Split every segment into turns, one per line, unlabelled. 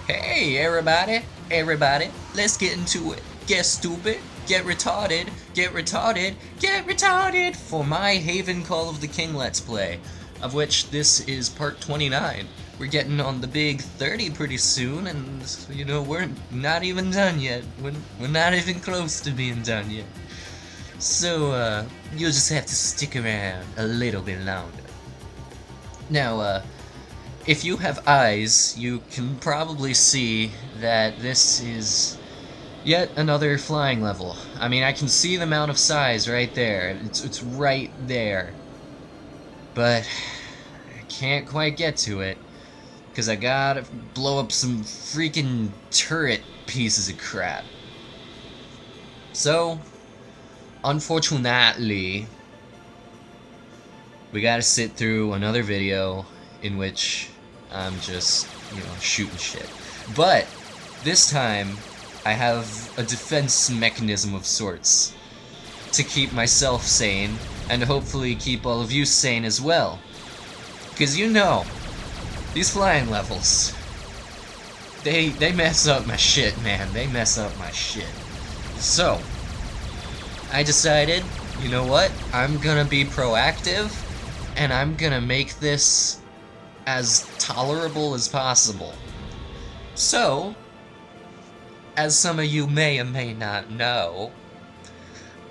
Hey everybody, let's get into it. Get stupid, get retarded, get retarded, get retarded for my Haven Call of the King Let's Play, of which this is part 29. We're getting on the big 30 pretty soon, and you know, we're not even done yet. We're not even close to being done yet. So, you'll just have to stick around a little bit longer. Now, if you have eyes, you can probably see that this is yet another flying level. I mean, I can see the amount of size right there. It's right there. But I can't quite get to it, because I gotta blow up some freaking turret pieces of crap. So, unfortunately, we gotta sit through another video in which I'm just, shooting shit. But this time, I have a defense mechanism of sorts to keep myself sane, and hopefully keep all of you sane as well. Because these flying levels, they mess up my shit, man. They mess up my shit. So, I decided, you know what? I'm gonna be proactive, and I'm gonna make this as tolerable as possible. So, as some of you may or may not know,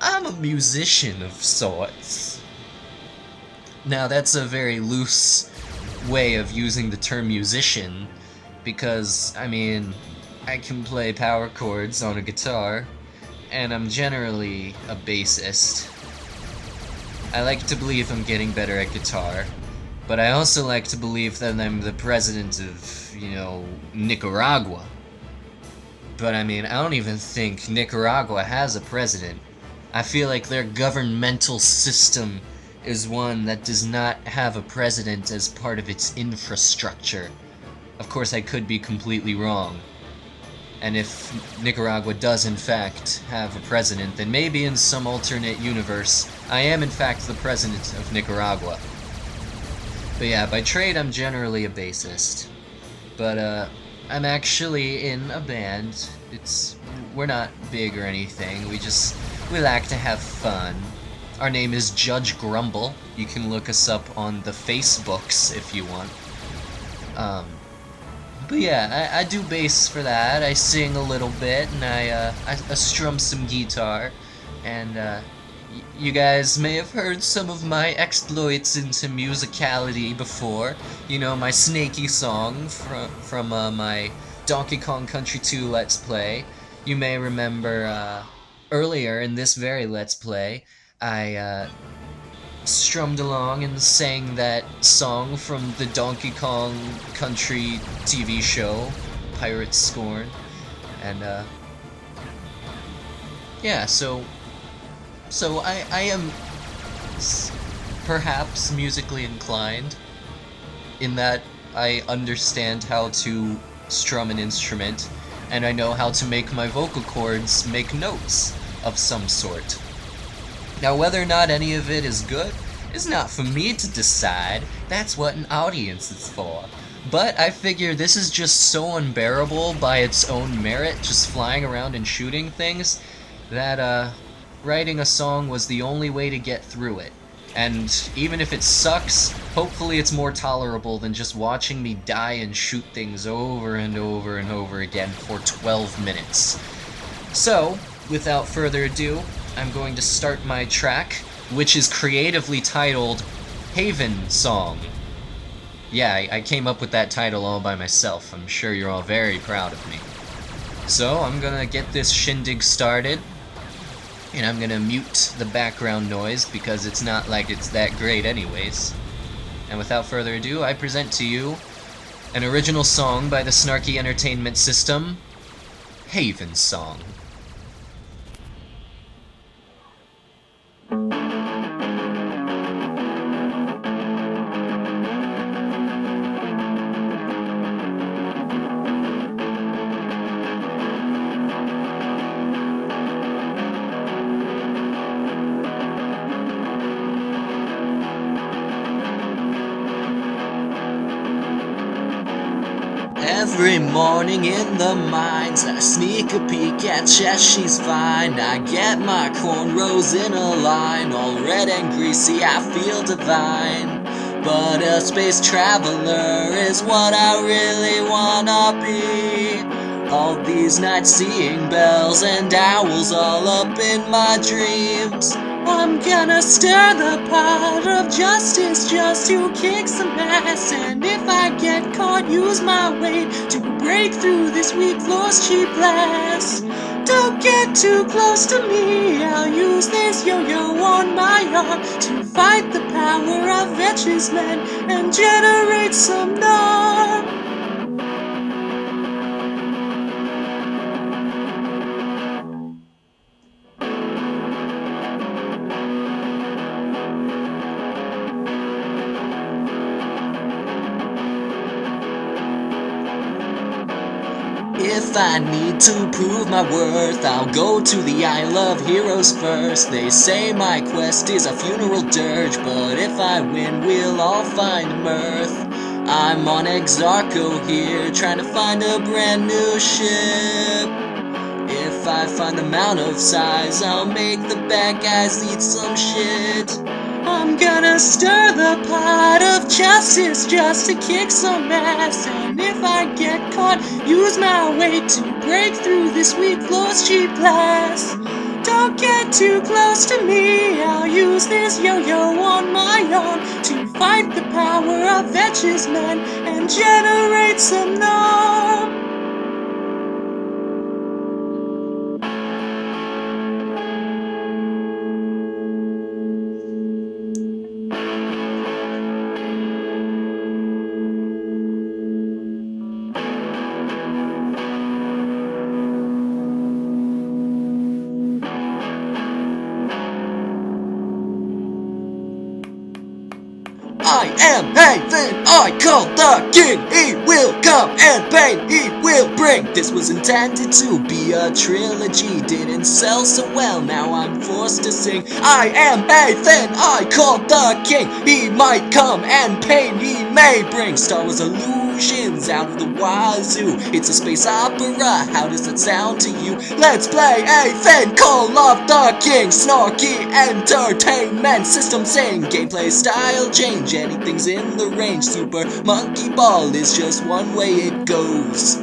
I'm a musician of sorts. Now, that's a very loose way of using the term musician, because, I mean, I can play power chords on a guitar, and I'm generally a bassist. I like to believe I'm getting better at guitar, but I also like to believe that I'm the president of, Nicaragua. But I mean, I don't even think Nicaragua has a president. I feel like their governmental system is one that does not have a president as part of its infrastructure. Of course, I could be completely wrong. And if Nicaragua does in fact have a president, then maybe in some alternate universe, I am in fact the president of Nicaragua. But yeah, by trade I'm generally a bassist. But I'm actually in a band. We're not big or anything, we like to have fun. Our name is Judge Grumble. You can look us up on the Facebooks if you want. But yeah, I do bass for that. I sing a little bit, and I strum some guitar, and you guys may have heard some of my exploits into musicality before. You know, my snaky song from my Donkey Kong Country 2 Let's Play. You may remember earlier in this very Let's Play, I strummed along and sang that song from the Donkey Kong Country TV show, Pirate's Scorn. And yeah, so I am perhaps musically inclined, in that I understand how to strum an instrument, and I know how to make my vocal cords make notes of some sort. Now, whether or not any of it is good is not for me to decide. That's what an audience is for. But I figure this is just so unbearable by its own merit, just flying around and shooting things, that writing a song was the only way to get through it. And even if it sucks, hopefully it's more tolerable than just watching me die and shoot things over and over and over again for 12 minutes. So, without further ado, I'm going to start my track, which is creatively titled Haven Song. Yeah, I came up with that title all by myself. I'm sure you're all very proud of me. So, I'm gonna get this shindig started, and I'm gonna mute the background noise because it's not like it's that great anyways. And without further ado, I present to you an original song by the Snarky Entertainment System, Haven Song. Every morning in the mines, I sneak a peek at Jess, she's fine. I get my cornrows in a line, all red and greasy, I feel divine. But a space traveler is what I really wanna be. All these nights seeing bells and owls all up in my dreams. I'm gonna stir the pot of justice just to kick some ass. And if I get caught, use my weight to break through this weak floor's cheap glass. Don't get too close to me, I'll use this yo-yo on my arm to fight the power of vicious men and generate some norm. If I need to prove my worth, I'll go to the Isle of Heroes first. They say my quest is a funeral dirge, but if I win, we'll all find mirth. I'm on Exarcho here, trying to find a brand new ship. If I find the Mount of Sighs, I'll make the bad guys eat some shit. I'm gonna stir the pot of justice just to kick some ass. And if I get caught, use my weight to break through this weak floor's cheap glass. Don't get too close to me, I'll use this yo-yo on my arm to fight the power of vicious men and generate some norm. I am Haven, I call the king. He will come and pain he will bring. This was intended to be a trilogy, didn't sell so well, now I'm forced to sing. I am Haven, I call the king. He might come and pain he may bring. Star Wars illusions out of the wazoo. It's a space opera, how does it sound to you? Let's play Haven, call of the king. Snarky entertainment, system sing, gameplay style change. Anything's in the range. Super Monkey Ball is just one way it goes.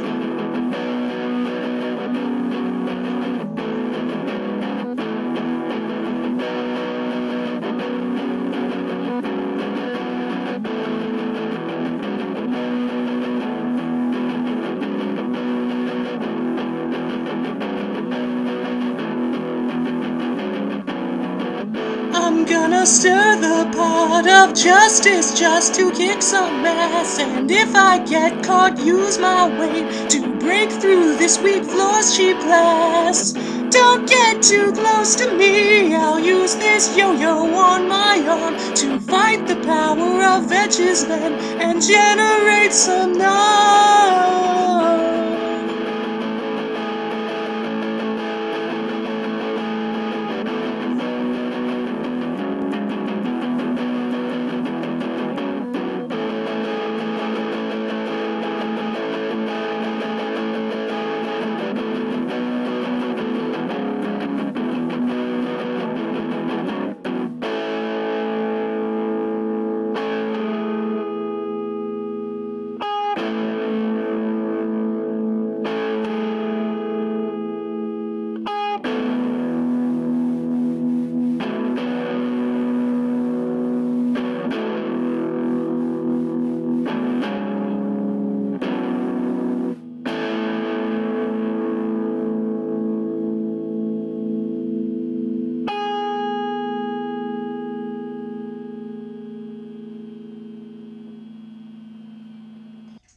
I'm gonna stir the pot of justice just to kick some ass. And if I get caught, use my weight to break through this weak floor's cheap glass. Don't get too close to me, I'll use this yo-yo on my arm to fight the power of vicious men and generate some norm.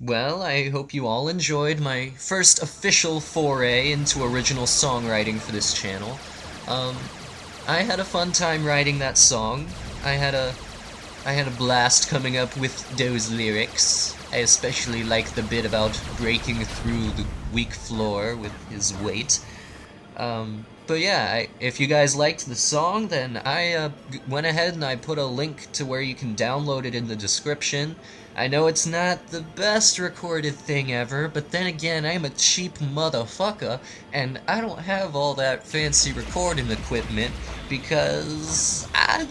Well, I hope you all enjoyed my first official foray into original songwriting for this channel. I had a fun time writing that song. I had a blast coming up with those lyrics. I especially like the bit about breaking through the weak floor with his weight. But yeah, if you guys liked the song, then I went ahead and I put a link to where you can download it in the description. I know it's not the best recorded thing ever, but then again, I'm a cheap motherfucker, and I don't have all that fancy recording equipment because I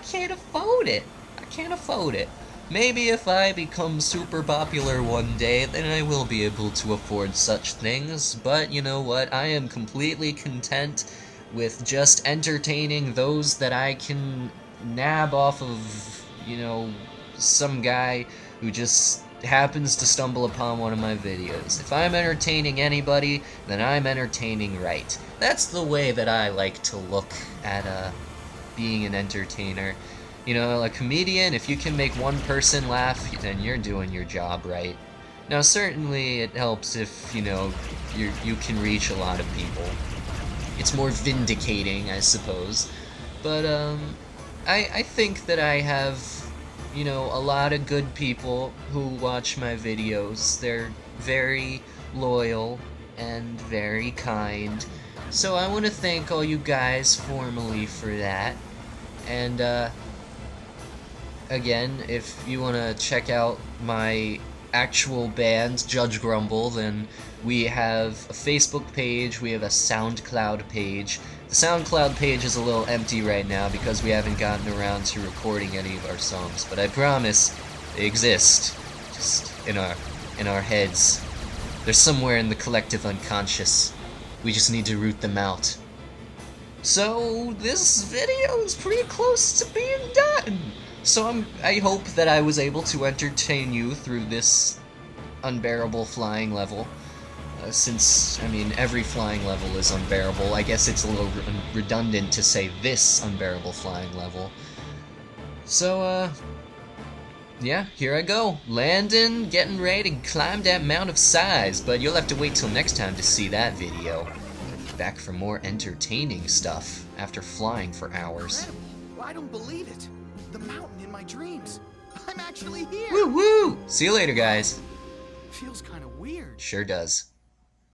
can't afford it. I can't afford it. Maybe if I become super popular one day, then I will be able to afford such things, but you know what? I am completely content with just entertaining those that I can nab off of, you know, some guy who just happens to stumble upon one of my videos. If I'm entertaining anybody, then I'm entertaining right. That's the way that I like to look at being an entertainer. You know, a comedian, if you can make one person laugh, then you're doing your job right. Now, certainly it helps if, you know, you can reach a lot of people. It's more vindicating, I suppose. But, I think that I have, you know, a lot of good people who watch my videos. They're very loyal and very kind. So I want to thank all you guys formally for that. And, again, if you want to check out my actual band, Judge Grumble, then we have a Facebook page, we have a SoundCloud page. The SoundCloud page is a little empty right now because we haven't gotten around to recording any of our songs, but I promise they exist, just in our heads. They're somewhere in the collective unconscious. We just need to root them out. So this video is pretty close to being done. So I hope that I was able to entertain you through this unbearable flying level. Since, I mean, every flying level is unbearable. I guess it's a little redundant to say this unbearable flying level. So, yeah, here I go. Landing, getting ready to climb that Mount of Sighs, but you'll have to wait till next time to see that video. Back for more entertaining stuff after flying for hours.
Incredible. I don't believe it. The mountain in my dreams. I'm actually here.
Woo woo! See you later, guys.
Feels kind of weird.
Sure does.